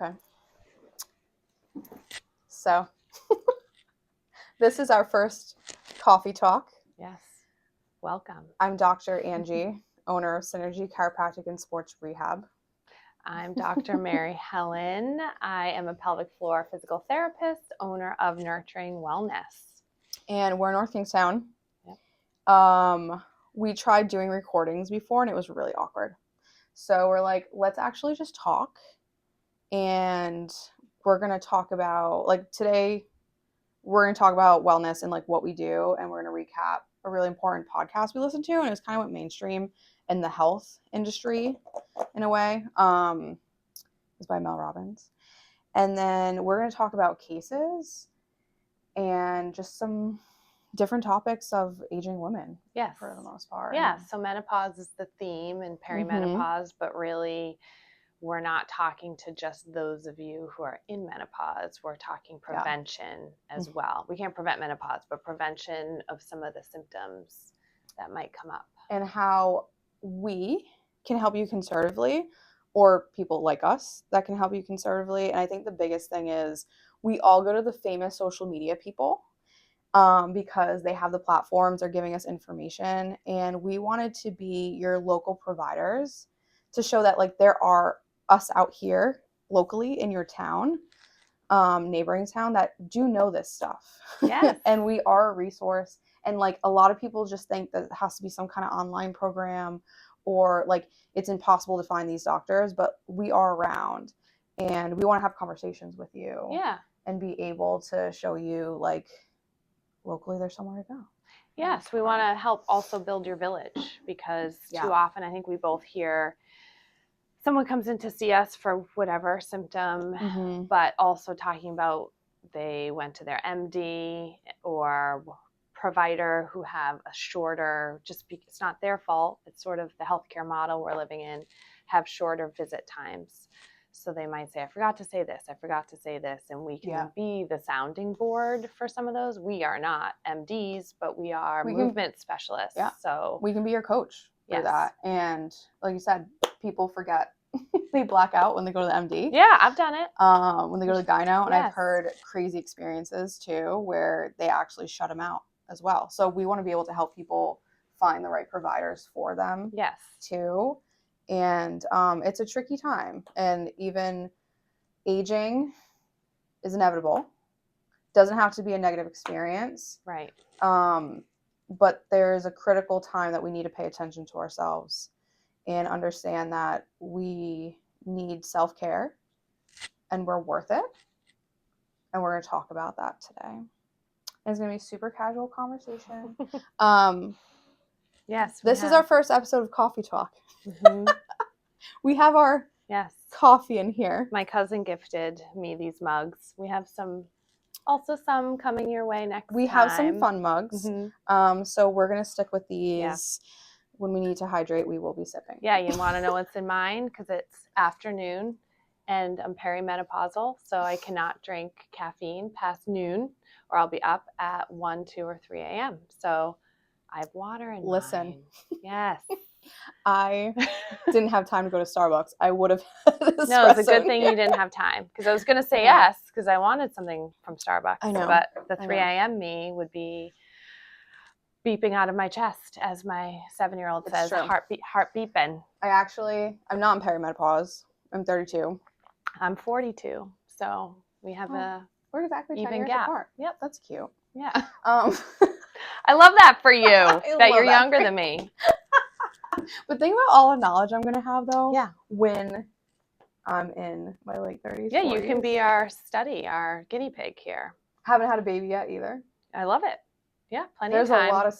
Okay. So this is our first coffee talk. Yes. Welcome. I'm Dr. Angie, owner of Synergy Chiropractic and Sports Rehab. I'm Dr. Maryhelen. I am a pelvic floor physical therapist, owner of Nurturing Wellness. And we're in North Kingstown. Yep. We tried doing recordings before and it was really awkward. So we're like, let's actually just talk. And we're going to talk about, like, today we're going to talk about wellness and like what we do, and we're going to recap a really important podcast we listened to, and it was kind of went mainstream in the health industry in a way. It's by Mel Robbins. And then we're going to talk about cases and just some different topics of aging women. Yes. For the most part. Yeah. So menopause is the theme and perimenopause, but really we're not talking to just those of you who are in menopause. We're talking prevention as well. We can't prevent menopause, but prevention of some of the symptoms that might come up. And how we can help you conservatively, or people like us that can help you conservatively. And I think the biggest thing is we all go to the famous social media people because they have the platforms, they're giving us information. And we wanted to be your local providers to show that like there are us out here locally in your town, neighboring town, that do know this stuff. Yes. And we are a resource. And like a lot of people just think that it has to be some kind of online program, or like it's impossible to find these doctors, but we are around and we want to have conversations with you. Yeah. And be able to show you like locally there's somewhere to go. Yes, we want to help also build your village, because too often I think we both hear someone comes in to see us for whatever symptom, but also talking about they went to their MD or provider who have a shorter, it's not their fault, it's sort of the healthcare model we're living in, have shorter visit times. So they might say, I forgot to say this, and we can be the sounding board for some of those. We are not MDs, but we are movement specialists. Yeah. So we can be your coach for that. And like you said, people forget. They black out when they go to the MD. Yeah, I've done it. When they go to the gyno, and I've heard crazy experiences too where they actually shut them out as well. So we want to be able to help people find the right providers for them. Yes. Too. And it's a tricky time, and even aging is inevitable. Doesn't have to be a negative experience. Right. But there's a critical time that we need to pay attention to ourselves and understand that we need self-care and we're worth it. And we're going to talk about that today. And it's going to be a super casual conversation. Yes. This is our first episode of Coffee Talk. We have our coffee in here. My cousin gifted me these mugs. We have some coming your way next time. We have some fun mugs. So we're going to stick with these. Yeah. When we need to hydrate, we will be sipping. Yeah, you want to know what's in mine? Because it's afternoon and I'm perimenopausal, so I cannot drink caffeine past noon or I'll be up at 1, 2, or 3 a.m. So I have water in mine. Yes. I didn't have time to go to Starbucks. I would have. No, it's a good thing you didn't have time, because I was going to say yes because I wanted something from Starbucks. I know. But the 3 a.m. me would be beeping out of my chest, as my 7-year-old says, heart beeping. I'm not in perimenopause. I'm 32. I'm 42. So we have we're exactly 10 even years gap. apart. Yep, that's cute. Yeah. I love that for you, that you're younger than me. But think about all the knowledge I'm going to have, though, when I'm in my late 30s. Yeah, 40s. You can be our guinea pig here. Haven't had a baby yet either. I love it. Yeah, plenty of time.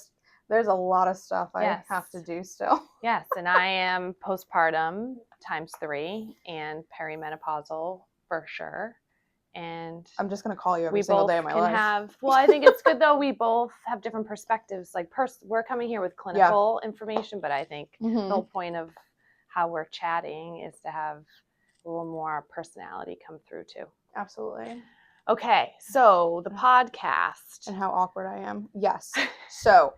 There's a lot of stuff I have to do still. Yes, and I am postpartum ×3 and perimenopausal for sure. And I'm just going to call you every single day of my life. I think it's good, though. We both have different perspectives. Like, we're coming here with clinical information, but I think the whole point of how we're chatting is to have a little more personality come through, too. Absolutely. Okay, so the podcast. And how awkward I am. Yes. So,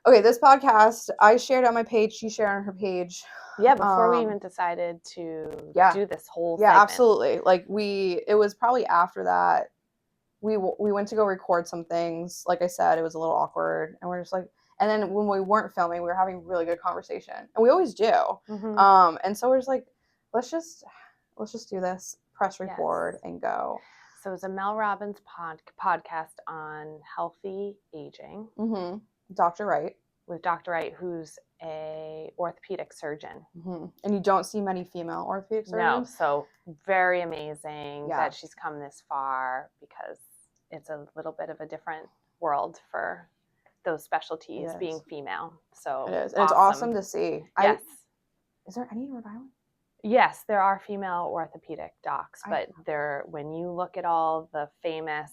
Okay, this podcast, I shared on my page, she shared on her page. Yeah, before we even decided to do this whole segment. Yeah, absolutely. Like it was probably after that, we went to go record some things. Like I said, it was a little awkward. And we're just like, and then when we weren't filming, we were having really good conversation. And we always do. Mm-hmm. And so we're just like, let's just do this, press record and go. So it's a Mel Robbins podcast on healthy aging. Mm-hmm. Dr. Wright. With Dr. Wright, who's a orthopedic surgeon. Mm-hmm. And you don't see many female orthopedic surgeons? No, so very amazing that she's come this far, because it's a little bit of a different world for those specialties being female. So it is. And it's awesome to see. Yes. Is there any in Rhode Island? Yes, there are female orthopedic docs, but when you look at all the famous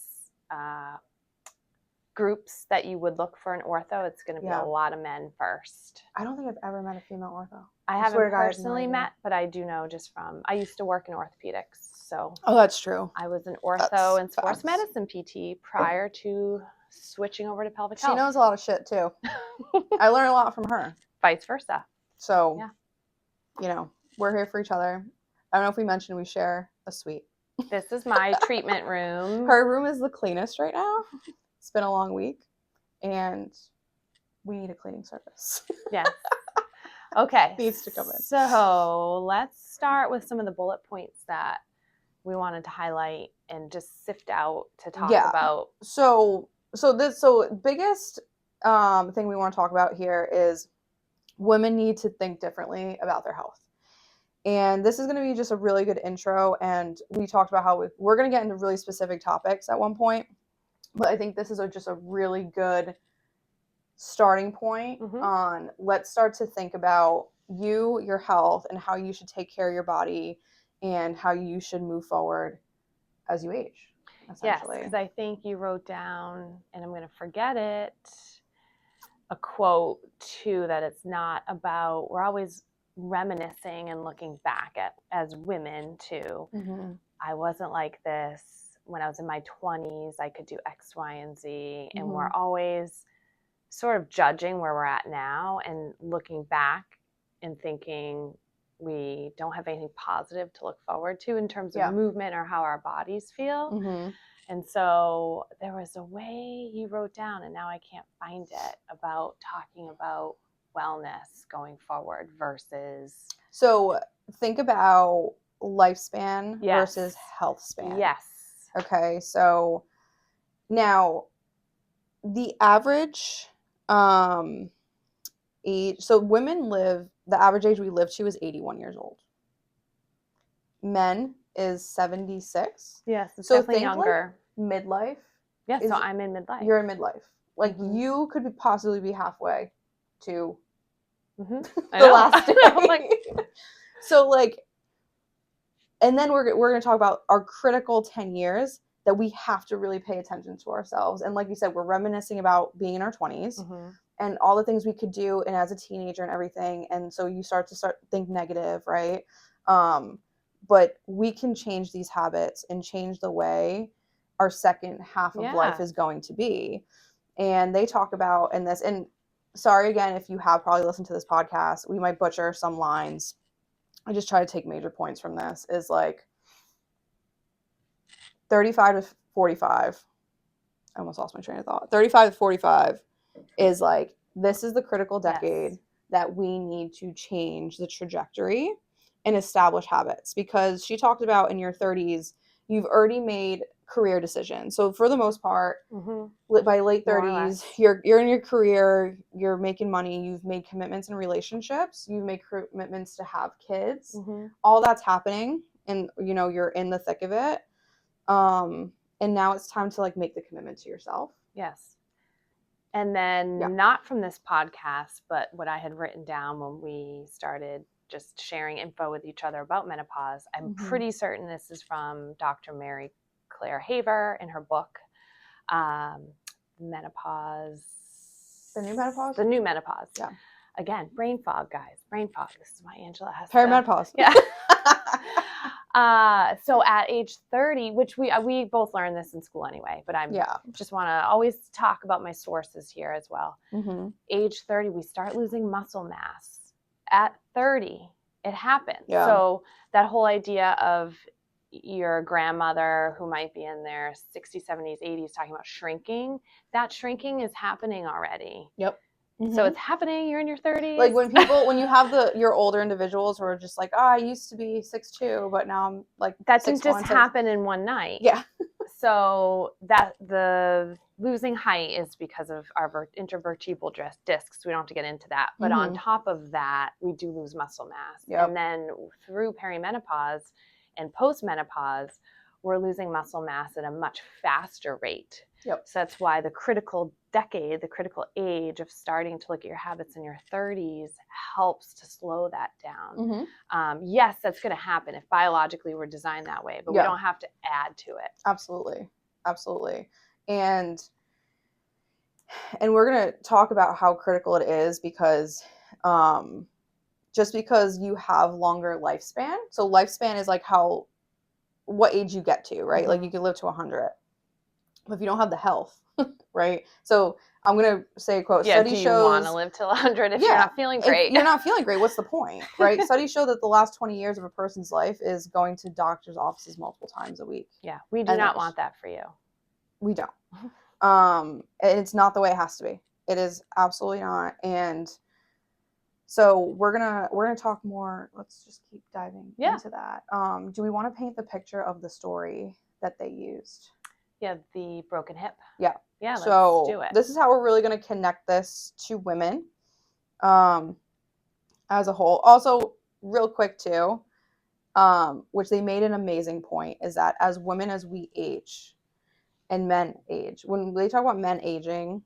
groups that you would look for an ortho, it's going to be a lot of men first. I don't think I've ever met a female ortho. I haven't personally met, but I do know just from, I used to work in orthopedics. So that's true. I was an ortho and sports medicine PT prior to switching over to pelvic health. She knows a lot of shit too. I learn a lot from her. Vice versa. So, we're here for each other. I don't know if we mentioned we share a suite. This is my treatment room. Her room is the cleanest right now. It's been a long week, and we need a cleaning service. Yes. Okay. Needs to come in. So let's start with some of the bullet points that we wanted to highlight and just sift out to talk about. So biggest thing we want to talk about here is women need to think differently about their health. And this is going to be just a really good intro. And we talked about how we're going to get into really specific topics at one point. But I think this is just a really good starting point on let's start to think about your health, and how you should take care of your body, and how you should move forward as you age. Yes, because I think you wrote down, and I'm going to forget it, a quote too, that it's not about, we're always reminiscing and looking back at as women too. I wasn't like this when I was in my 20s. I could do X, Y, and Z. And we're always sort of judging where we're at now and looking back and thinking we don't have anything positive to look forward to in terms of movement or how our bodies feel. And so there was a way you wrote down, and now I can't find it, about talking about wellness going forward versus. So think about lifespan versus health span. Yes. Okay. So now the average age, so women the average age we live to is 81 years old. Men is 76. Yes, it's definitely younger. Like midlife. Yeah, so I'm in midlife. You're in midlife. Like you could possibly be halfway to the last day. So and then we're going to talk about our critical 10 years that we have to really pay attention to ourselves. And like you said, we're reminiscing about being in our 20s and all the things we could do, and as a teenager and everything. And so you start to think negative, right? But we can change these habits and change the way our second half of life is going to be. And they talk about in this, and sorry again, if you have probably listened to this podcast, we might butcher some lines. I just try to take major points from this, is like 35 to 45. I almost lost my train of thought. 35 to 45 is like, this is the critical decade that we need to change the trajectory and establish habits. Because she talked about in your 30s, you've already made career decisions. So for the most part, by late 30s, you're in your career, you're making money, you've made commitments in relationships, you've made commitments to have kids. All that's happening, and you're in the thick of it. And now it's time to make the commitment to yourself. Yes. And then not from this podcast, but what I had written down when we started just sharing info with each other about menopause. I'm pretty certain this is from Dr. Mary Claire Haver in her book, Menopause. The New Menopause? The New Menopause. Yeah. Again, brain fog, guys. Brain fog. This is why Angela has perimenopause. Yeah. So at age 30, which we both learned this in school anyway, but just want to always talk about my sources here as well. Mm-hmm. Age 30, we start losing muscle mass. At 30, it happens. Yeah. So that whole idea of your grandmother who might be in their 60s, 70s, 80s talking about shrinking, that shrinking is happening already. Yep. Mm-hmm. So it's happening. You're in your 30s. Like when you have your older individuals who are just like, I used to be 6'2", but now I'm like that didn't just happen in one night. Yeah. So that the losing height is because of our intervertebral discs. We don't have to get into that. But on top of that, we do lose muscle mass. Yep. And then through perimenopause and postmenopause, we're losing muscle mass at a much faster rate. Yep. So that's why the critical decade, the critical age of starting to look at your habits in your 30s helps to slow that down. Yes, that's going to happen if biologically we're designed that way, but we don't have to add to it. Absolutely. Absolutely. And we're going to talk about how critical it is because just because you have longer lifespan. So lifespan is like what age you get to, right? Like you can live to 100. But if you don't have the health, right? So I'm going to say a quote. Study shows, you want to live till 100 if you're not feeling great? If you're not feeling great, what's the point, right? Studies show that the last 20 years of a person's life is going to doctor's offices multiple times a week. Yeah, we do not want that for you. We don't. And it's not the way it has to be. It is absolutely not. And so we're gonna talk more. Let's just keep diving into that. Do we want to paint the picture of the story that they used? Yeah, the broken hip. Yeah. Yeah, let's do it. This is how we're really going to connect this to women as a whole. Also, real quick too, which they made an amazing point, is that as women, as we age and men age, when they talk about men aging,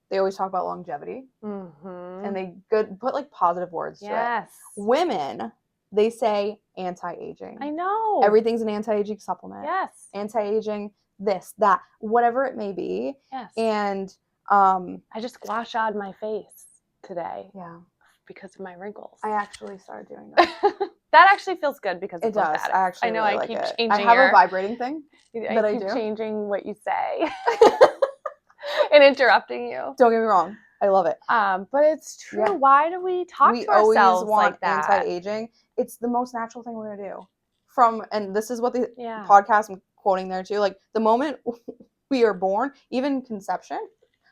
they always talk about longevity. And they put like positive words to it. Women, they say anti-aging. I know. Everything's an anti-aging supplement. Yes. Anti-aging, this, that, whatever it may be. Yes. And I just gua sha'd my face today. Yeah. Because of my wrinkles. I actually started doing that. That actually feels good because it does. I know really I keep changing. I have a vibrating thing that I do. Changing what you say and interrupting you. Don't get me wrong. I love it. But it's true. Yeah. Why do we talk to ourselves like that? We always want anti-aging. It's the most natural thing we're gonna do. And this is what the podcast I'm quoting there too. Like the moment we are born, even conception,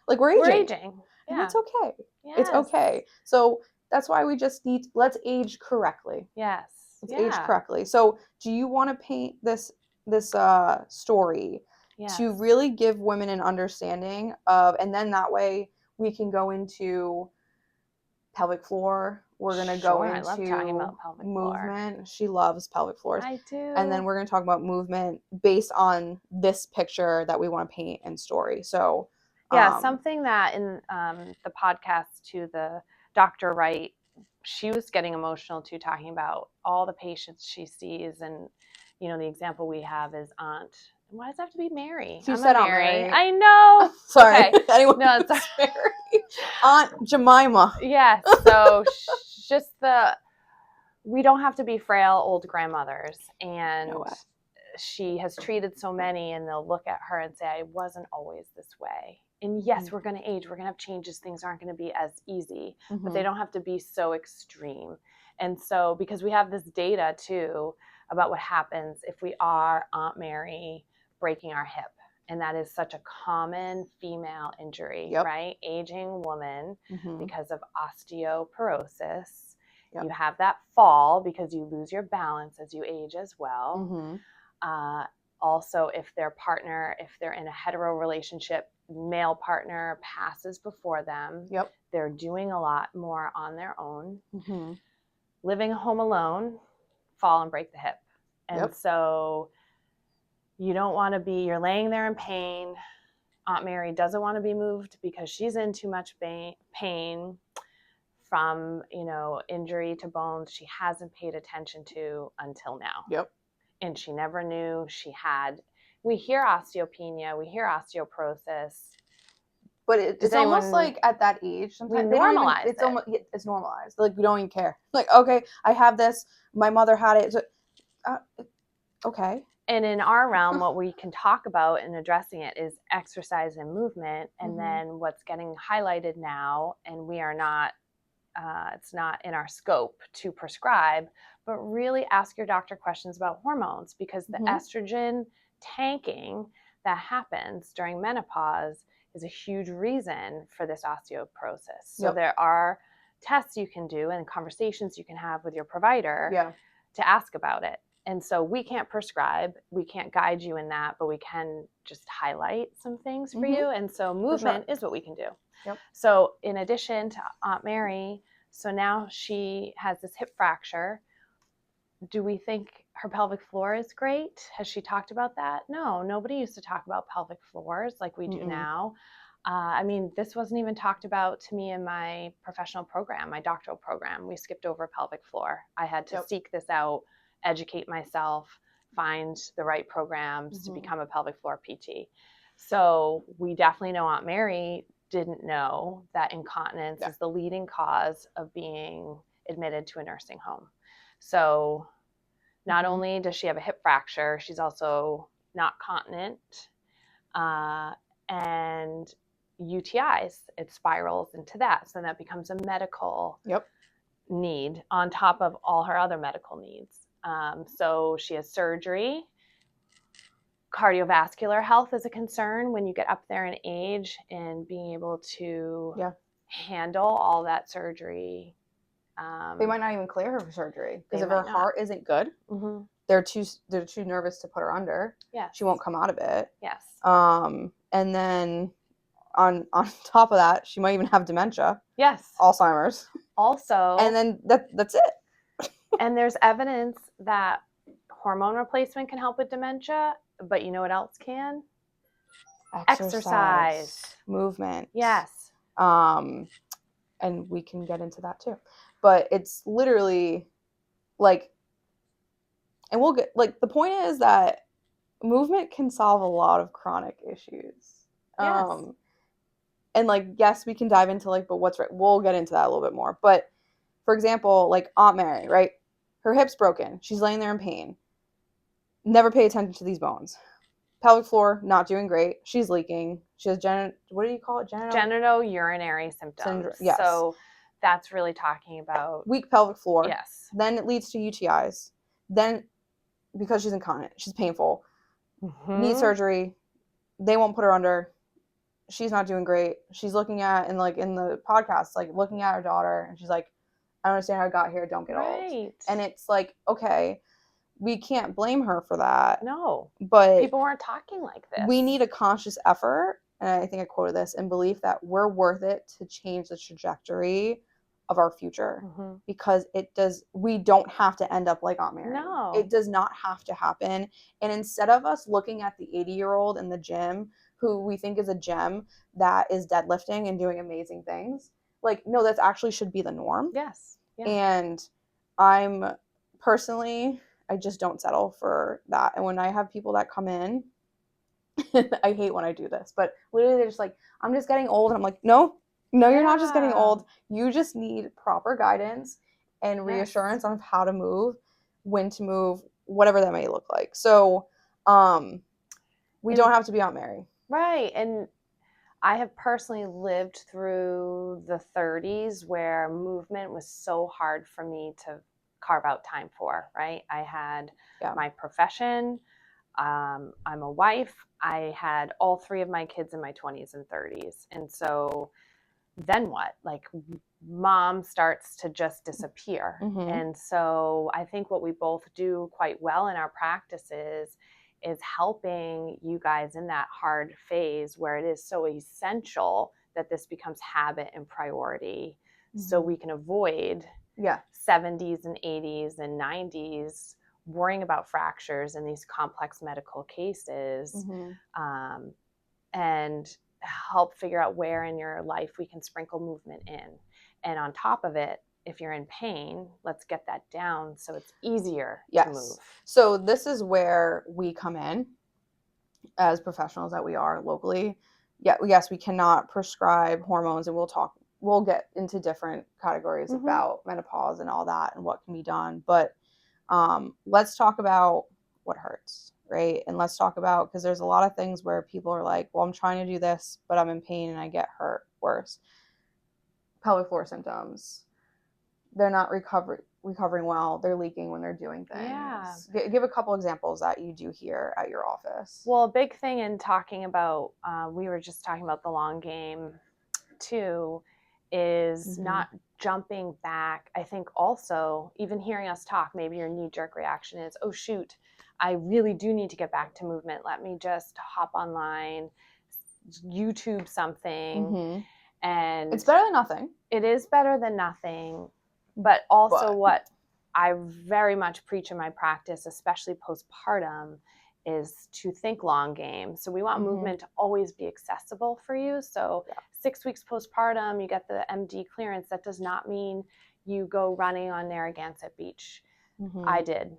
like we're aging. Yeah. And it's okay. Yes. It's okay. So that's why we just let's age correctly. Yes. Let's age correctly. So do you want to paint this story to really give women an understanding of, and then that way we can go into pelvic floor. We're going to go into I love talking about pelvic movement. Floor. She loves pelvic floors. I do. And then we're going to talk about movement based on this picture that we want to paint and story. So something that in the podcast to the Dr. Wright, she was getting emotional too, talking about all the patients she sees. And, the example we have is Aunt. Why does it have to be Mary? She said Aunt Mary. Mary. I know. Sorry. Okay. Anyone it's Mary. Aunt Jemima. Yes. So just we don't have to be frail old grandmothers. And she has treated so many, and they'll look at her and say, I wasn't always this way. And yes, we're going to age. We're going to have changes. Things aren't going to be as easy, but they don't have to be so extreme. And so, because we have this data too about what happens if we are Aunt Mary breaking our hip. And that is such a common female injury, right? Aging woman because of osteoporosis. Yep. You have that fall because you lose your balance as you age as well. Also, if they're in a hetero relationship, male partner passes before them. Yep. They're doing a lot more on their own. Living home alone, fall and break the hip. And so you don't want to you're laying there in pain. Aunt Mary doesn't want to be moved because she's in too much pain from, injury to bones she hasn't paid attention to until now. Yep. And she never knew she had. We hear osteopenia, we hear osteoporosis. But it's almost like at that age, sometimes we normalize it. It's normalized. Like we don't even care. Like, okay, I have this. My mother had it. Okay. And in our realm, what we can talk about in addressing it is exercise and movement. And then what's getting highlighted now, and we are not, it's not in our scope to prescribe, but really ask your doctor questions about hormones, because the estrogen tanking that happens during menopause is a huge reason for this osteoporosis. So there are tests you can do and conversations you can have with your provider to ask about it. And so we can't prescribe, we can't guide you in that, but we can just highlight some things for you. And so movement is what we can do. So in addition to Aunt Mary, so now she has this hip fracture. Do we think her pelvic floor is great? Has she talked about that? No, nobody used to talk about pelvic floors like we do now. I mean, this wasn't even talked about to me in my professional program, my doctoral program. We skipped over pelvic floor. I had to seek this out, educate myself, find the right programs to become a pelvic floor PT. So we definitely know Aunt Mary didn't know that incontinence is the leading cause of being admitted to a nursing home. So not only does she have a hip fracture, she's also not continent, and UTIs, it spirals into that. So that becomes a medical need on top of all her other medical needs. So she has surgery. Cardiovascular health is a concern when you get up there in age, and being able to handle all that surgery. They might not even clear her for surgery, because if her heart isn't good, they're too nervous to put her under. She won't come out of it. And then on top of that, she might even have dementia. Alzheimer's. Also, and then that's it. And there's evidence that hormone replacement can help with dementia, but you know what else can? Exercise. Movement. And we can get into that too. But it's literally like, and we'll get, like, the point is that movement can solve a lot of chronic issues. And like, yes, we can dive into like, but what's right? We'll get into that a little bit more. But for example, like Aunt Mary, right? Her hip's broken. She's laying there in pain. Never pay attention to these bones. Pelvic floor, not doing great. She's leaking. She has what do you call it? Genitourinary symptoms. So that's really talking about weak pelvic floor. Then it leads to UTIs. Then, because she's incontinent, she's painful. Needs surgery. They won't put her under. She's not doing great. She's looking at, and like in the podcast, like looking at her daughter, and she's like, I don't understand how I got here. Don't get old. And it's like, okay, we can't blame her for that. No. But people weren't talking like this. We need a conscious effort, and I think I quoted this, in belief that we're worth it to change the trajectory of our future. Because we don't have to end up like Aunt Mary. No. It does not have to happen. And instead of us looking at the 80-year-old in the gym who we think is a gem that is deadlifting and doing amazing things, like, no, that's actually should be the norm. And I'm personally, I just don't settle for that. And when I have people that come in, I hate when I do this, but literally they're just like, I'm just getting old. And I'm like, no, you're not just getting old. You just need proper guidance and reassurance on how to move, when to move, whatever that may look like. So we don't have to be Aunt Mary. Right. And I have personally lived through the 30s where movement was so hard for me to carve out time for, right? I had my profession. I'm a wife. I had all three of my kids in my 20s and 30s. And so then what? Like, mom starts to just disappear. And so I think what we both do quite well in our practices is helping you guys in that hard phase where it is so essential that this becomes habit and priority, so we can avoid 70s and 80s and 90s worrying about fractures in these complex medical cases, and help figure out where in your life we can sprinkle movement in. And on top of it, if you're in pain, let's get that down so it's easier to move. So this is where we come in as professionals that we are locally. Yes, we cannot prescribe hormones, and we'll get into different categories about menopause and all that and what can be done. But let's talk about what hurts, right? And let's talk about, because there's a lot of things where people are like, well, I'm trying to do this, but I'm in pain and I get hurt worse. Pelvic floor symptoms. They're not recovering well. They're leaking when they're doing things. Yeah. Give a couple examples that you do here at your office. Well, a big thing in talking about, we were just talking about the long game too, is not jumping back. I think also, even hearing us talk, maybe your knee-jerk reaction is, oh shoot, I really do need to get back to movement. Let me just hop online, YouTube something. And it's better than nothing. It is better than nothing. But also what I very much preach in my practice, especially postpartum, is to think long game. So we want movement to always be accessible for you. So 6 weeks postpartum, you get the MD clearance. That does not mean you go running on Narragansett Beach. I did.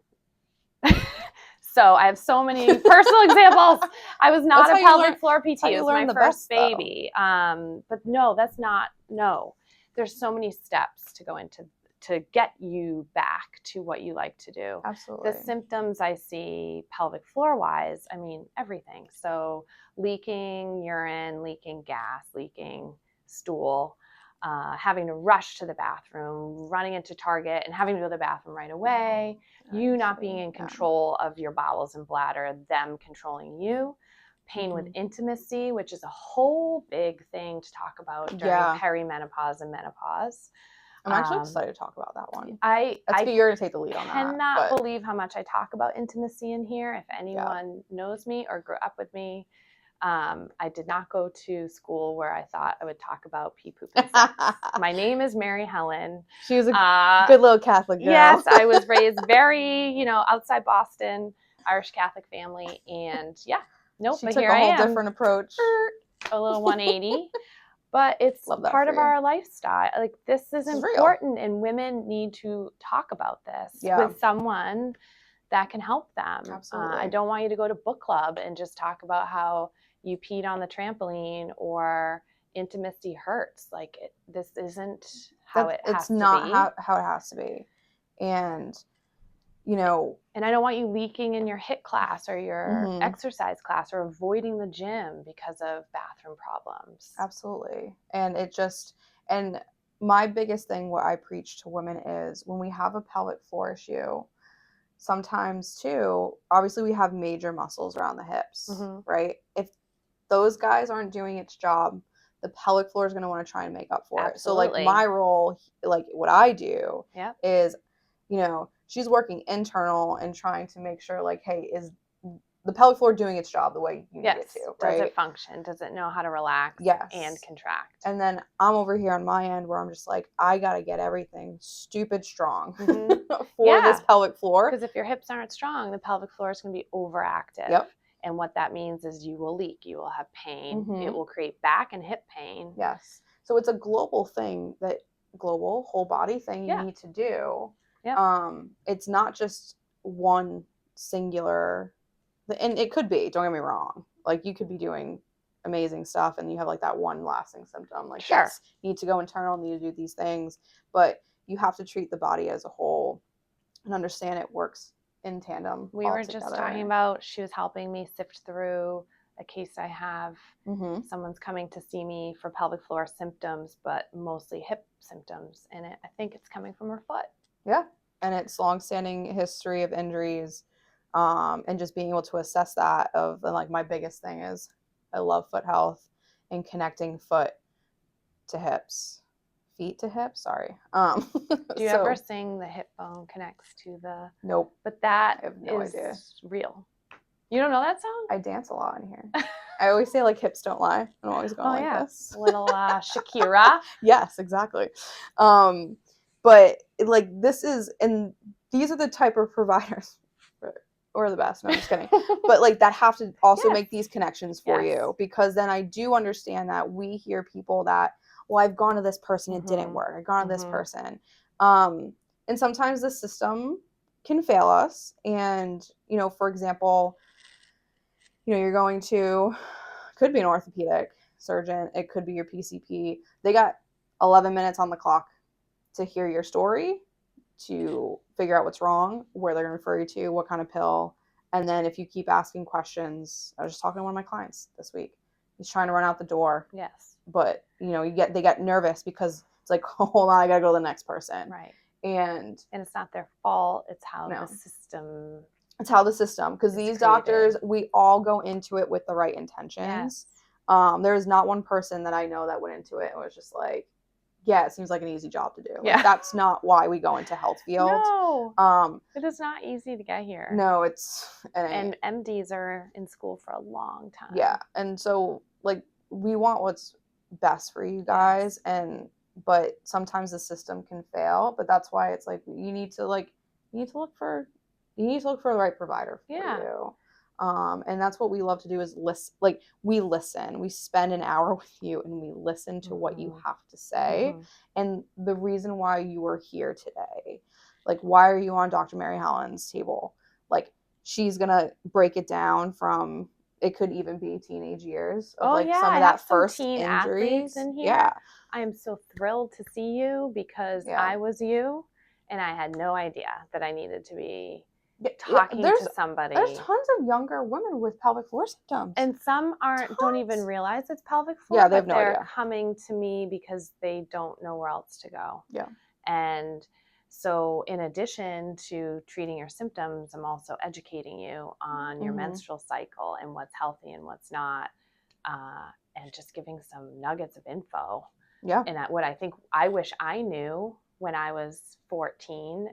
So I have so many personal examples. I was not a pelvic floor PT. It was my first baby. But no, that's not, no. There's so many steps to go into to get you back to what you like to do. Absolutely. The symptoms I see pelvic floor wise, I mean, everything. So leaking urine, leaking gas, leaking stool, having to rush to the bathroom, running into Target and having to go to the bathroom right away, you not being in control of your bowels and bladder, them controlling you, pain with intimacy, which is a whole big thing to talk about during perimenopause and menopause. I'm actually excited to talk about that one. You're going to take the lead on that. I cannot believe how much I talk about intimacy in here. If anyone knows me or grew up with me, I did not go to school where I thought I would talk about pee, poop, and sex. My name is Maryhelen. She was a good little Catholic girl. Yes, I was raised very, outside Boston, Irish Catholic family. And she took a whole different approach. A little 180. But it's part of our lifestyle. Like, this is important, and women need to talk about this with someone that can help them. Absolutely. I don't want you to go to book club and just talk about how you peed on the trampoline or intimacy hurts. Like, this isn't how it has to be. It's not how it has to be. And, and I don't want you leaking in your HIIT class or your exercise class or avoiding the gym because of bathroom problems. Absolutely. And my biggest thing, what I preach to women is when we have a pelvic floor issue, sometimes too, obviously we have major muscles around the hips, right? If those guys aren't doing its job, the pelvic floor is going to want to try and make up for it. So like my role, like what I do is, she's working internal and trying to make sure like, hey, is the pelvic floor doing its job the way you need it to, right? Does it function? Does it know how to relax and contract? And then I'm over here on my end where I'm just like, I got to get everything stupid strong for this pelvic floor. Because if your hips aren't strong, the pelvic floor is going to be overactive. Yep. And what that means is you will leak. You will have pain. It will create back and hip pain. Yes. So it's a global thing, global whole body thing you need to do. Yeah. It's not just one singular, and it could be, don't get me wrong. Like, you could be doing amazing stuff and you have like that one lasting symptom. Like, yes, you need to go internal, need to do these things, but you have to treat the body as a whole and understand it works in tandem. We were just talking about, she was helping me sift through a case I have. Someone's coming to see me for pelvic floor symptoms, but mostly hip symptoms. And I think it's coming from her foot. Yeah. And it's longstanding history of injuries. And just being able to assess that and like my biggest thing is I love foot health and connecting foot to hips, feet to hips. Sorry. Do you ever sing the hip bone connects to the? Nope. But that I have no idea. Real. You don't know that song? I dance a lot in here. I always say like hips don't lie. I'm always going this. Little Shakira. Yes, exactly. But like this is, and these are the type of providers. Or the best. No, I'm just kidding. But like that have to also make these connections for you, because then I do understand that we hear people that, well, I've gone to this person, it didn't work. I've gone to this person. And sometimes the system can fail us. And, for example, you're going to, could be an orthopedic surgeon. It could be your PCP. They got 11 minutes on the clock to hear your story, to figure out what's wrong, where they're going to refer you to, what kind of pill, And then if you keep asking questions, I was just talking to one of my clients this week. He's trying to run out the door. Yes. But, they get nervous because it's like, hold on, I got to go to the next person. Right. And it's not their fault. It's how the system. It's how the system, because these doctors, we all go into it with the right intentions. Yes. There is not one person that I know that went into it and was just like, yeah, it seems like an easy job to do. Yeah. Like, that's not why we go into health field. No. It is not easy to get here. No, and MDs are in school for a long time. Yeah. And so, like, we want what's best for you guys. Yes. But sometimes the system can fail. But that's why it's like, you need to look for the right provider for you. And that's what we love to do is listen. Like, we listen. We spend an hour with you and we listen to what you have to say. And the reason why you are here today, like, why are you on Dr. Maryhelen's table? Like, she's going to break it down from, it could even be teenage years of some of that first teen injuries in here. Yeah. I am so thrilled to see you because I was you and I had no idea that I needed to be talking to somebody. There's tons of younger women with pelvic floor symptoms. And some don't even realize it's pelvic floor. Yeah, they have no idea. They're coming to me because they don't know where else to go. Yeah. And so in addition to treating your symptoms, I'm also educating you on your menstrual cycle and what's healthy and what's not, and just giving some nuggets of info. Yeah. And what I wish I knew when I was 14,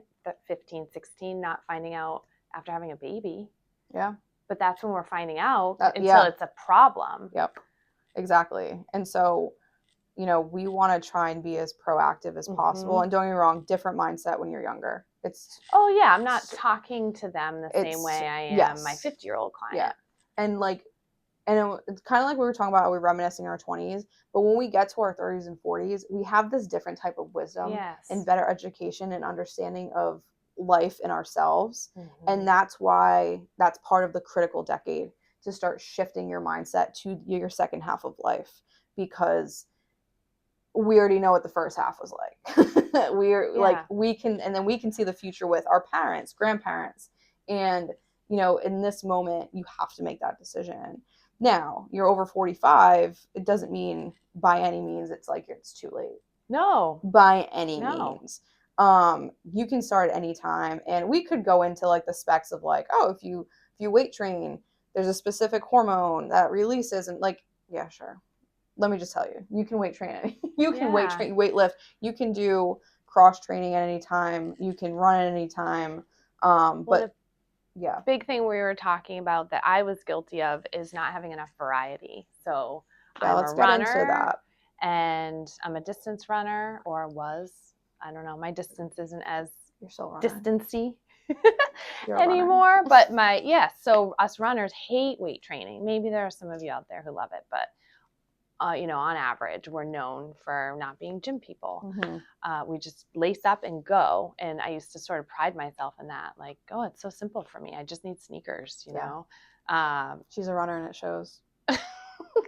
15, 16, not finding out after having a baby. Yeah. But that's when we're finding out until it's a problem. Yep. Exactly. And so, we want to try and be as proactive as possible. And don't get me wrong, different mindset when you're younger. I'm not talking to them the same way I am my 50-year-old client. Yeah. And it's kind of like we were talking about how we're reminiscing in our 20s, but when we get to our 30s and 40s, we have this different type of wisdom and better education and understanding of life and ourselves. And that's why that's part of the critical decade, to start shifting your mindset to your second half of life, because we already know what the first half was like. We can see the future with our parents, grandparents. And, in this moment, you have to make that decision. Now, you're over 45. It doesn't mean by any means it's like it's too late. No. By any means. You can start at any time. And we could go into like the specs of like, if you weight train, there's a specific hormone that releases, and like, yeah, sure. Let me just tell you, you can weight train. You can weight train, weight lift. You can do cross training at any time. You can run at any time. Big thing we were talking about that I was guilty of is not having enough variety. So let's get into that. And I'm a distance runner, or was. I don't know. My distance isn't as distancey anymore. But so us runners hate weight training. Maybe there are some of you out there who love it, but on average, we're known for not being gym people. We just lace up and go. And I used to sort of pride myself in that. Like, it's so simple for me. I just need sneakers, you know? She's a runner and it shows.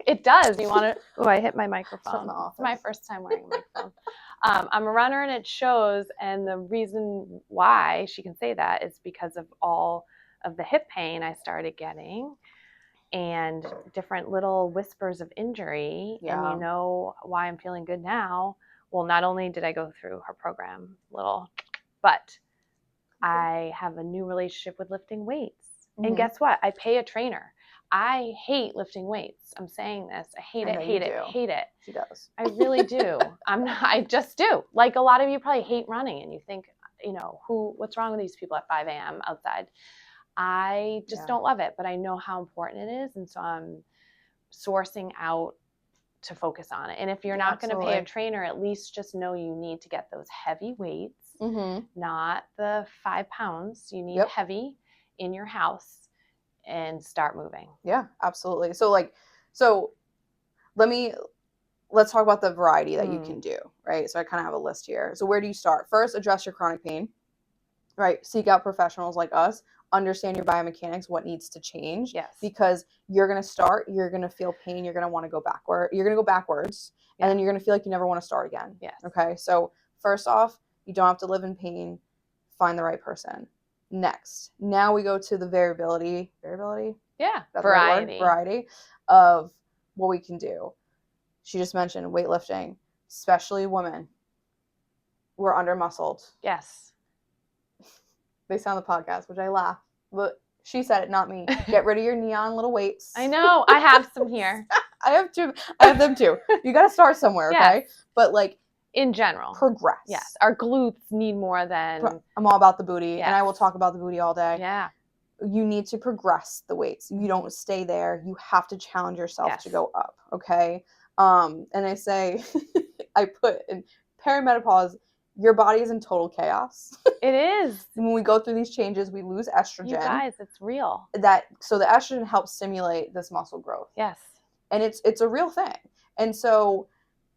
It does. You want to? Oh, I hit my microphone. It's my first time wearing a microphone. I'm a runner and it shows. And the reason why she can say that is because of all of the hip pain I started getting. And different little whispers of injury. Yeah. And why I'm feeling good now. Well, not only did I go through her program but I have a new relationship with lifting weights. And guess what? I pay a trainer. I hate lifting weights. I'm saying this. I hate it. She does. I really do. I just do. Like a lot of you probably hate running and you think, what's wrong with these people at 5 a.m. outside? I just don't love it, but I know how important it is. And so I'm sourcing out to focus on it. And if you're not going to pay a trainer, at least just know you need to get those heavy weights, not the 5 pounds. You need heavy in your house and start moving. Yeah, absolutely. So let's talk about the variety that you can do, right? So I kind of have a list here. So where do you start? First, address your chronic pain, right? Seek out professionals like us. Understand your biomechanics, what needs to change. Yes. Because you're going to you're going to feel pain. You're going to want to go backward. You're going to go backwards. Yeah. And then you're going to feel like you never want to start again. Yes. Okay. So first off, you don't have to live in pain. Find the right person. Next, now we go to the variability. Yeah, That's variety. The right word? Variety of what we can do. She just mentioned weightlifting, especially women. We're under muscled. Yes. They sound the podcast, which I laugh, but she said it, not me. Get rid of your neon little weights. I know. I have some here. I have them too. You got to start somewhere, okay? Yes. But like in general, progress. Yes, our glutes need more than. I'm all about the booty, and I will talk about the booty all day. Yeah. You need to progress the weights. You don't stay there. You have to challenge yourself to go up, okay? And I say, I put in perimenopause, your body is in total chaos. It is. When we go through these changes, we lose estrogen. You guys, it's real. So the estrogen helps stimulate this muscle growth. Yes. And it's a real thing. And so,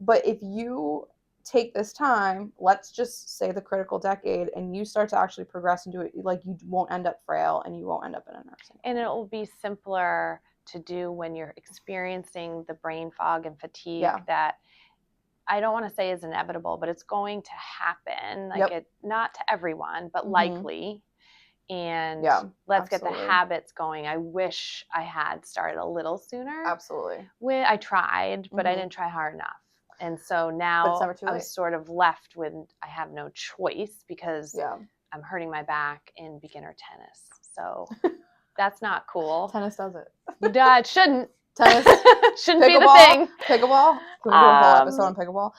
but if you take this time, let's just say the critical decade, and you start to actually progress and do it, like, you won't end up frail and you won't end up in a nursing home. And it will be simpler to do when you're experiencing the brain fog and fatigue that I don't want to say is inevitable, but it's going to happen. Like it, not to everyone, but likely. And let's get the habits going. I wish I had started a little sooner. Absolutely. I tried, but I didn't try hard enough. And so now I'm sort of left with, I have no choice because I'm hurting my back in beginner tennis. So that's not cool. Tennis does it. It shouldn't. Tennis shouldn't be the thing. Pickleball. Can we do a whole episode on pickleball?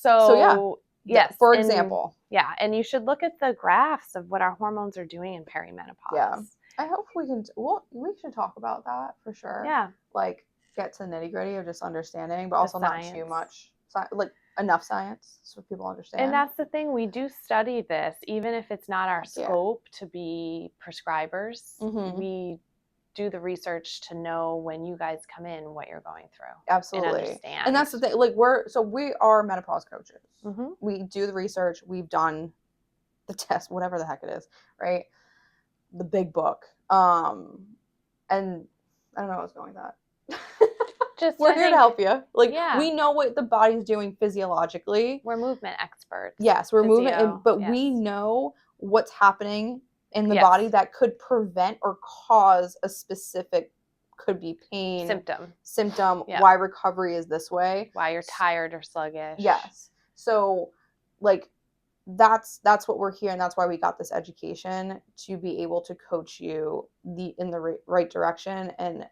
So yes. For example. Yeah. And you should look at the graphs of what our hormones are doing in perimenopause. Yeah. I hope we can, we should talk about that for sure. Yeah. Like, get to the nitty gritty of just understanding, but also not too much, like enough science so people understand. And that's the thing, we do study this, even if it's not our scope to be prescribers. We do the research to know when you guys come in what you're going through. Absolutely. And that's the thing, like we are menopause coaches. We do the research, we've done the test, whatever the heck it is, right? The big book. And I don't know where I was going with that. We're here to help you. Like, we know what the body's doing physiologically. We're movement experts. Yes, we're movement, but we know what's happening in the body that could prevent or cause a specific, could be pain, symptom, why recovery is this way, why you're tired or sluggish. Yes. So, like, that's what we're here, and that's why we got this education, to be able to coach you in the right direction and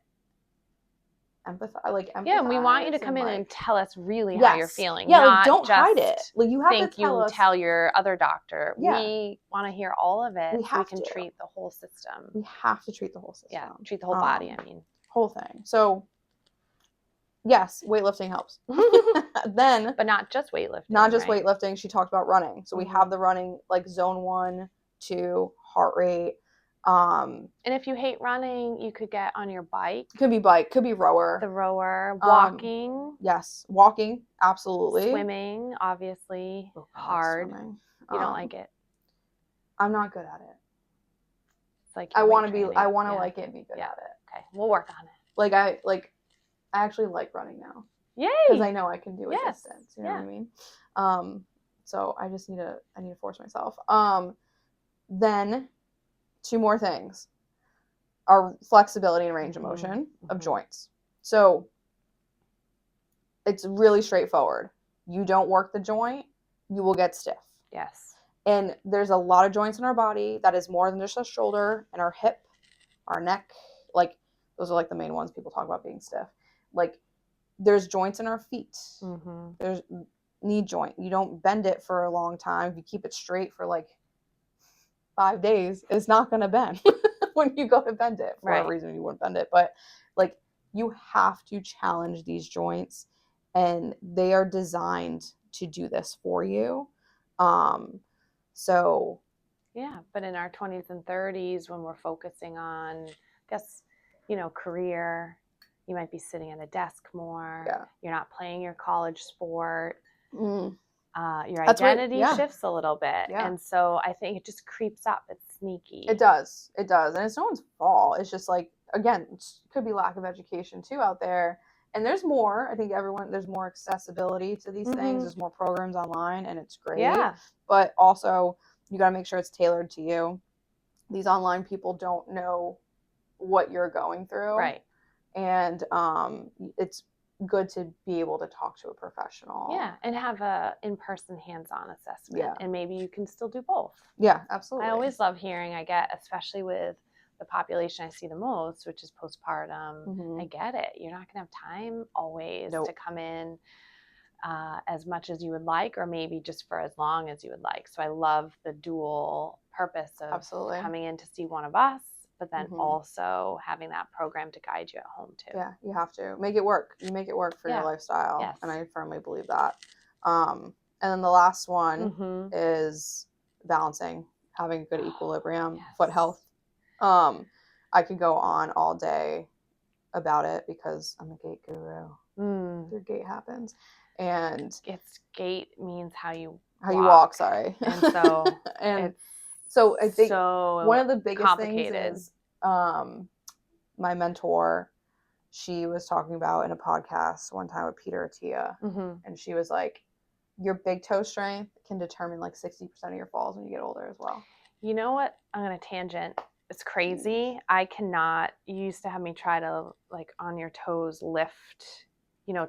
empathize. Yeah, and we want you to come in and tell us really how you're feeling. Yeah, like, don't hide it. Like, you have to tell your other doctor. Yeah. We want to hear all of it so we can treat the whole system. We have to treat the whole system. Yeah, treat the whole body, I mean. Whole thing. So, yes, weightlifting helps. Then, but not just weightlifting. Not just weightlifting. She talked about running. So we have the running, like zone 1, 2, heart rate. And if you hate running, you could get on your bike. Could be bike, could be rower. The rower, walking. Yes, walking, absolutely. Swimming, obviously, hard. Swimming. You don't like it? I'm not good at it. It's like I want to like it and be good at it. Okay, we'll work on it. Like I actually like running now. Yay! Because I know I can do a distance. You know what I mean? So I just need to force myself. Then 2 more things are flexibility and range of motion of joints. So it's really straightforward. You don't work the joint, you will get stiff. Yes. And there's a lot of joints in our body that is more than just our shoulder and our hip, our neck. Like, those are like the main ones people talk about being stiff. Like, there's joints in our feet. There's knee joint. You don't bend it for a long time. If you keep it straight for like 5 days, it's not going to bend when you go to bend it. For a reason you wouldn't bend it. But, like, you have to challenge these joints, and they are designed to do this for you. So. Yeah, but in our 20s and 30s, when we're focusing on, career, you might be sitting at a desk more. Yeah. You're not playing your college sport. Your identity shifts a little bit. Yeah. And so I think it just creeps up. It's sneaky. It does. And it's no one's fault. It's just like, again, it could be lack of education too out there. And there's more. I think there's more accessibility to these things. There's more programs online, and it's great. Yeah. But also, you got to make sure it's tailored to you. these online people don't know what you're going through. Right. And it's good to be able to talk to a professional. Yeah, and have a in-person hands-on assessment. Yeah. And maybe you can still do both. Yeah, absolutely. I always love hearing, especially with the population I see the most, which is postpartum. Mm-hmm. I get it. You're not going to have time always to come in as much as you would like, or maybe just for as long as you would like. So I love the dual purpose of coming in to see one of us, but then also having that program to guide you at home too. Yeah, you have to make it work. You make it work for your lifestyle. Yes. And I firmly believe that. And then the last one is balancing, having a good equilibrium, foot health. I could go on all day about it because I'm a gait guru. Your gait happens. And it's gait means how you walk, sorry. And so so I think one of the biggest things is my mentor, she was talking about in a podcast one time with Peter Attia, and she was like, your big toe strength can determine like 60% of your falls when you get older as well. You know what? I'm going to tangent. It's crazy. I cannot. You used to have me try to, like, on your toes lift,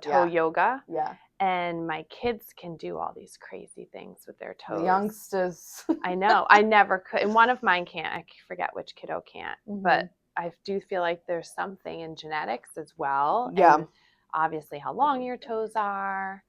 toe yoga. Yeah. And my kids can do all these crazy things with their toes. The youngsters. I know. I never could. And one of mine can't. I forget which kiddo can't. But I do feel like there's something in genetics as well. Yeah. And obviously how long your toes are.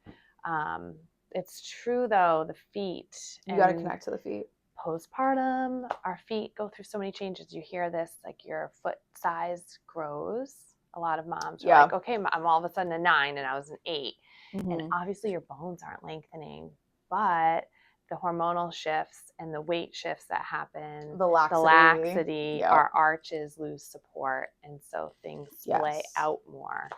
It's true, though, the feet. You got to connect to the feet. Postpartum, our feet go through so many changes. You hear this, like your foot size grows. A lot of moms are like, okay, I'm all of a sudden a 9 and I was an 8. And obviously your bones aren't lengthening, but the hormonal shifts and the weight shifts that happen, the laxity, our arches lose support. And so things splay out more.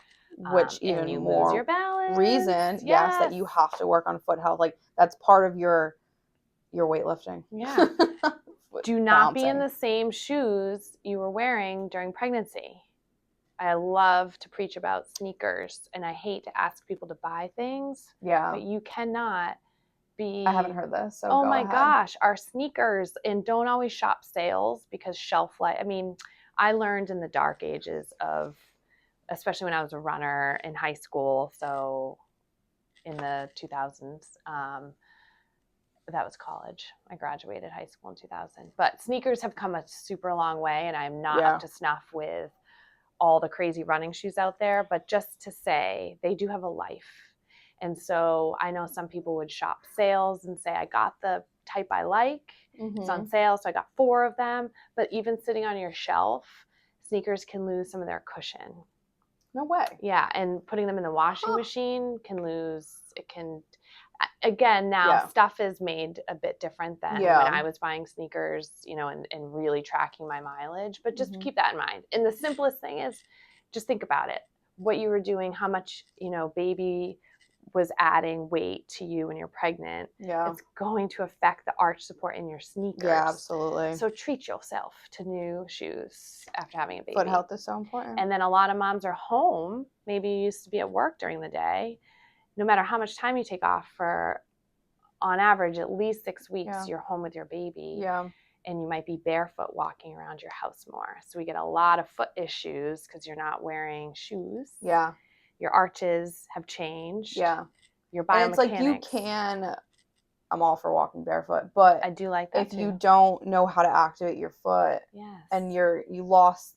Which even you more lose your balance. Reason, that you have to work on foot health. Like that's part of your weightlifting. Yeah. Do not be in the same shoes you were wearing during pregnancy. I love to preach about sneakers, and I hate to ask people to buy things. Yeah. But you cannot be. I haven't heard this. So oh my gosh, our sneakers, and don't always shop sales because shelf life. I mean, I learned in the dark ages of, especially when I was a runner in high school. So in the 2000s, that was college. I graduated high school in 2000. But sneakers have come a super long way, and I'm not up to snuff with all the crazy running shoes out there, but just to say they do have a life. And so I know some people would shop sales and say, I got the type I like. It's on sale, so I got 4 of them. But even sitting on your shelf, sneakers can lose some of their cushion. No way. Yeah, and putting them in the washing machine can lose, it can, again, now stuff is made a bit different than when I was buying sneakers, and really tracking my mileage, but just keep that in mind. And the simplest thing is just think about it, what you were doing, how much, baby was adding weight to you when you're pregnant. Yeah. It's going to affect the arch support in your sneakers. Yeah, absolutely. So treat yourself to new shoes after having a baby. Foot health is so important. And then a lot of moms are home. Maybe you used to be at work during the day. No matter how much time you take off, for on average at least 6 weeks, you're home with your baby. Yeah. And you might be barefoot walking around your house more. So we get a lot of foot issues because you're not wearing shoes. Yeah. Your arches have changed. Yeah. Your biomechanics. And it's like you can, I'm all for walking barefoot, but I do like that if you don't know how to activate your foot and you lost,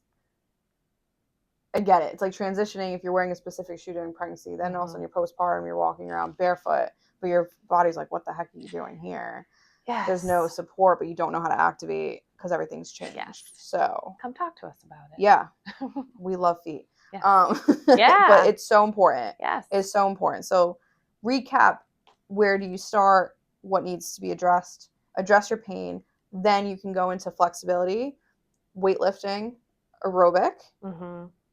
I get it. It's like transitioning if you're wearing a specific shoe during pregnancy, then also in your postpartum, you're walking around barefoot, but your body's like, what the heck are you doing here? Yes. There's no support, but you don't know how to activate because everything's changed. Yes. So come talk to us about it. Yeah. We love feet. Yes. But it's so important. Yes. It's so important. So recap, where do you start? What needs to be addressed? Address your pain. Then you can go into flexibility, weightlifting, aerobic,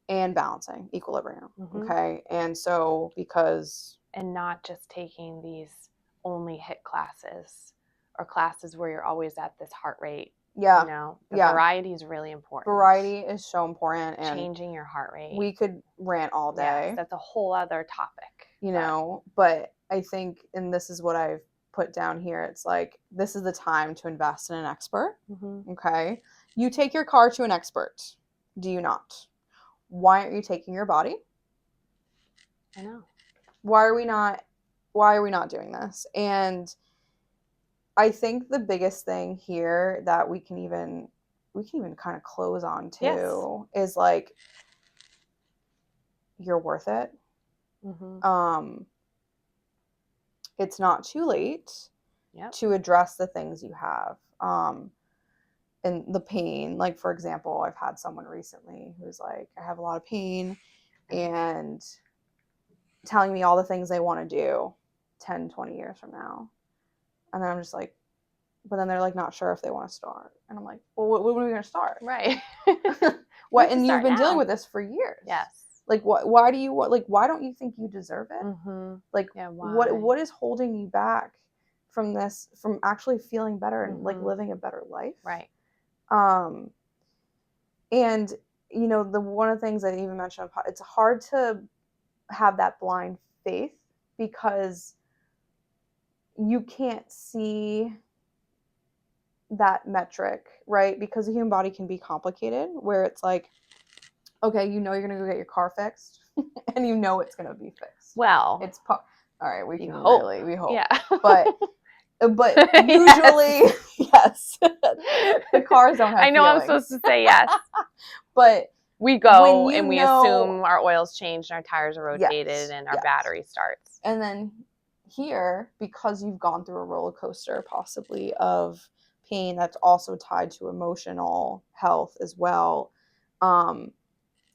and balancing, equilibrium. Okay. And so and not just taking these only HIIT classes or classes where you're always at this heart rate. Yeah. Variety is really important. Variety is so important. And changing your heart rate. We could rant all day. Yes, that's a whole other topic. But I think, and this is what I've put down here, it's like, this is the time to invest in an expert. Okay. You take your car to an expert. Do you not? Why aren't you taking your body? I know. Why are we not doing this? And I think the biggest thing here that we can even kind of close on too is like, you're worth it. It's not too late to address the things you have. And the pain, like for example, I've had someone recently who's like, I have a lot of pain, and telling me all the things they want to do 10, 20 years from now. And then I'm just like, but then they're like not sure if they want to start. And I'm like, well, when are we going to start? Right. What? And you've been dealing with this for years. Yes. Like, why don't you think you deserve it? Like, what is holding you back from this, from actually feeling better and like living a better life? Right. And you know, one of the things I even mentioned, it's hard to have that blind faith because you can't see that metric, right? Because the human body can be complicated, where it's like, okay, you know, you're gonna go get your car fixed, and you know it's gonna be fixed. Well, it's all right. We hope, yeah, but usually, yes, the cars don't have. I know feelings. I'm supposed to say yes, but we go and we assume our oil's changed, and our tires are rotated, and our battery starts. And then here, because you've gone through a roller coaster, possibly of pain that's also tied to emotional health as well,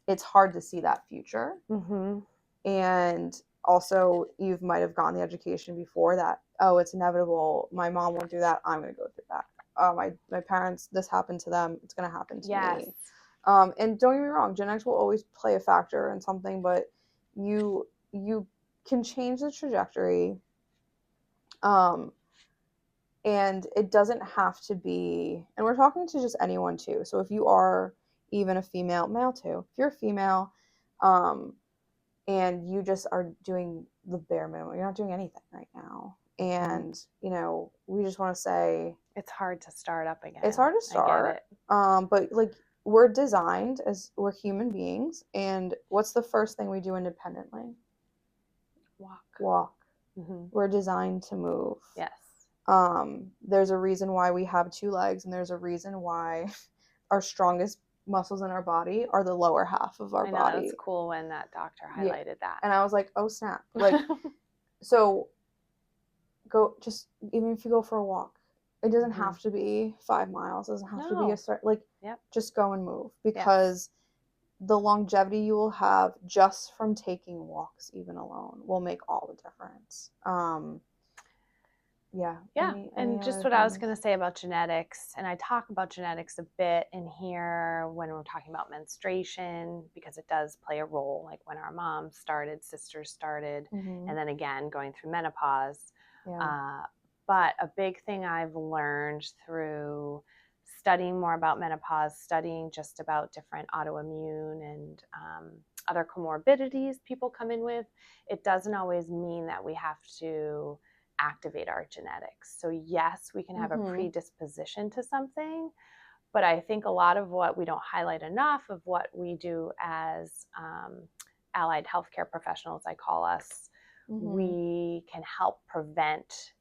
it's hard to see that future. And also, you might have gotten the education before that, oh, it's inevitable. My mom went through that. I'm going to go through that. My parents, this happened to them. It's going to happen to me. And don't get me wrong, genetics will always play a factor in something, but you can change the trajectory. And it doesn't have to be, and we're talking to just anyone too. So if you are even a female, male too, if you're a female, and you just are doing the bare minimum, you're not doing anything right now. And, you know, we just want to say, it's hard to start up again. It's hard to start. I get it. But like, we're designed as, we're human beings. And what's the first thing we do independently? Walk. We're designed to move. Yes. There's a reason why we have two legs, and there's a reason why our strongest muscles in our body are the lower half of our body. That was cool when that doctor highlighted that. And I was like, oh snap. Like, so go, just, even if you go for a walk, it doesn't have to be 5 miles. It doesn't have to be a certain, like, just go and move, because the longevity you will have just from taking walks, even alone, will make all the difference. And just what I was going to say about genetics, and I talk about genetics a bit in here when we're talking about menstruation, because it does play a role, like when our mom started, sisters started, and then again going through menopause. But a big thing I've learned through studying more about menopause, studying just about different autoimmune and other comorbidities people come in with, it doesn't always mean that we have to activate our genetics. So yes, we can have a predisposition to something, but I think a lot of what we don't highlight enough of what we do as allied healthcare professionals, I call us, we can help prevent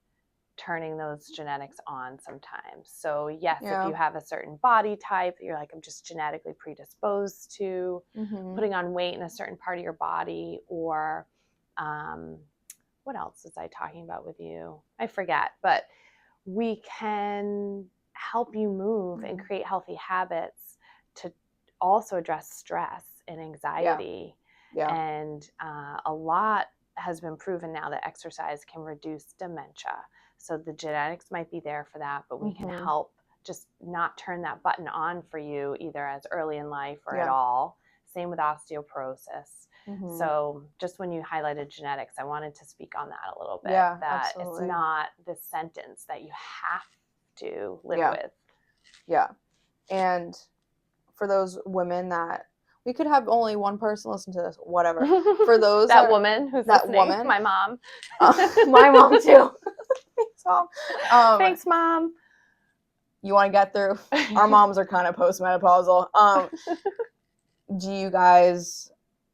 turning those genetics on sometimes. So yes, if you have a certain body type that you're like, I'm just genetically predisposed to putting on weight in a certain part of your body, or what else was I talking about with you? I forget, but we can help you move and create healthy habits to also address stress and anxiety. And a lot has been proven now that exercise can reduce dementia. So the genetics might be there for that, but we can help just not turn that button on for you either as early in life or at all. Same with osteoporosis. So just when you highlighted genetics, I wanted to speak on that a little bit. That it's not this sentence that you have to live with. And for those women that, we could have only one person listen to this, whatever. For those woman who's listening, my mom. My mom too. Thanks, Mom. Thanks, Mom. you want to get through. Our moms are kind of postmenopausal. Do you guys?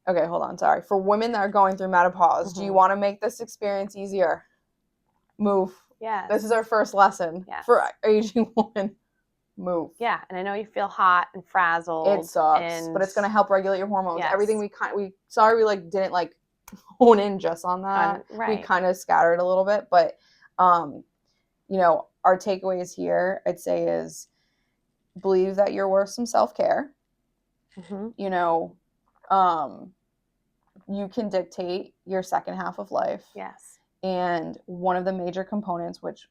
Okay, hold on. Sorry. For women that are going through menopause, do you want to make this experience easier? Move. Yes. This is our first lesson for aging women. Move. Yeah, and I know you feel hot and frazzled. It sucks, but it's gonna help regulate your hormones. Everything we didn't like hone in just on that. We kind of scattered a little bit, but you know, our takeaways here, I'd say, is believe that you're worth some self-care. You know, you can dictate your second half of life. Yes. And one of the major components, which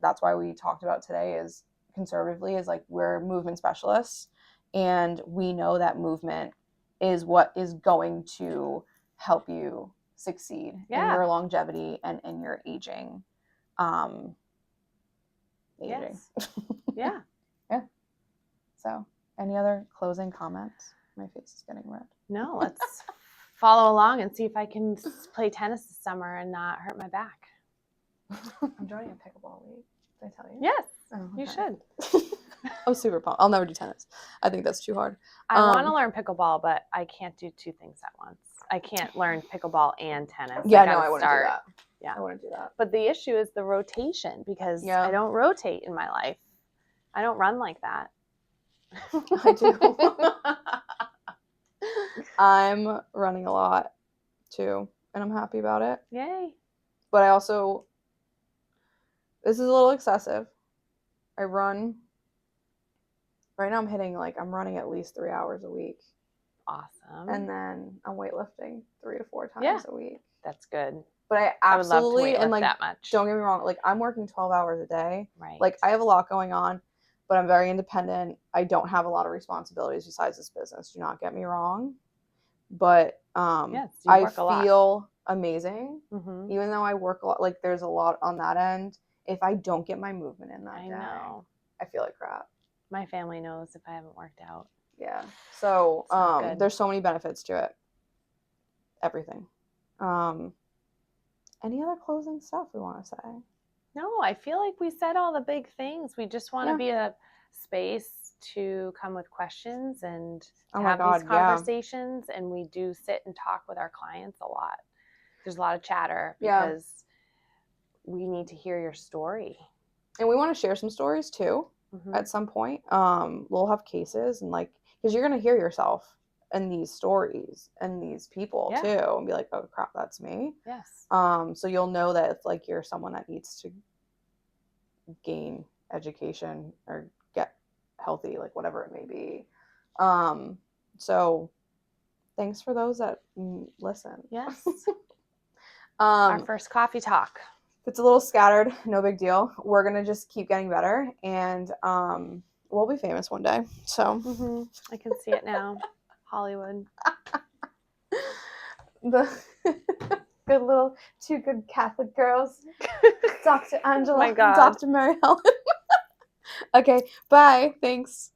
that's why we talked about today, is conservatively, is like, we're movement specialists, and we know that movement is what is going to help you succeed in your longevity and in your aging. Yes. Yeah. Yeah. So, any other closing comments? My face is getting red. No, let's follow along and see if I can play tennis this summer and not hurt my back. I'm joining a pickleball league. Did I tell you? Yes. Oh, okay. You should. I'm super pumped. I'll never do tennis. I think that's too hard. I want to learn pickleball, but I can't do two things at once. I can't learn pickleball and tennis. Yeah, no, I wouldn't do that. Yeah, I wouldn't do that. But the issue is the rotation, because I don't rotate in my life. I don't run like that. I do. I'm running a lot too, and I'm happy about it. Yay. But I also, this is a little excessive. I run, right now I'm running at least 3 hours a week. Awesome. And then I'm weightlifting 3 to 4 times a week. That's good. But I absolutely, I would love to weightlift that much. Don't get me wrong, like, I'm working 12 hours a day. Right. Like, I have a lot going on, but I'm very independent. I don't have a lot of responsibilities besides this business. Do not get me wrong. But I feel amazing, even though I work a lot. Like, there's a lot on that end. If I don't get my movement in that day, I feel like crap. My family knows if I haven't worked out. Yeah. So there's so many benefits to it. Everything. Any other closing stuff we want to say? No, I feel like we said all the big things. We just want to be a space to come with questions and have these conversations. And we do sit and talk with our clients a lot. There's a lot of chatter because we need to hear your story. And we want to share some stories too at some point. We'll have cases, and like, because you're going to hear yourself in these stories and these people too, and be like, oh crap, that's me. Yes. So you'll know that if like you're someone that needs to gain education or get healthy, like whatever it may be. So thanks for those that listen. Yes. Our first coffee talk. It's a little scattered, no big deal. We're gonna just keep getting better, and we'll be famous one day. So I can see it now. Hollywood. The good little two good Catholic girls. Dr. Angela, my God. Dr. Maryhelen. Okay, bye. Thanks.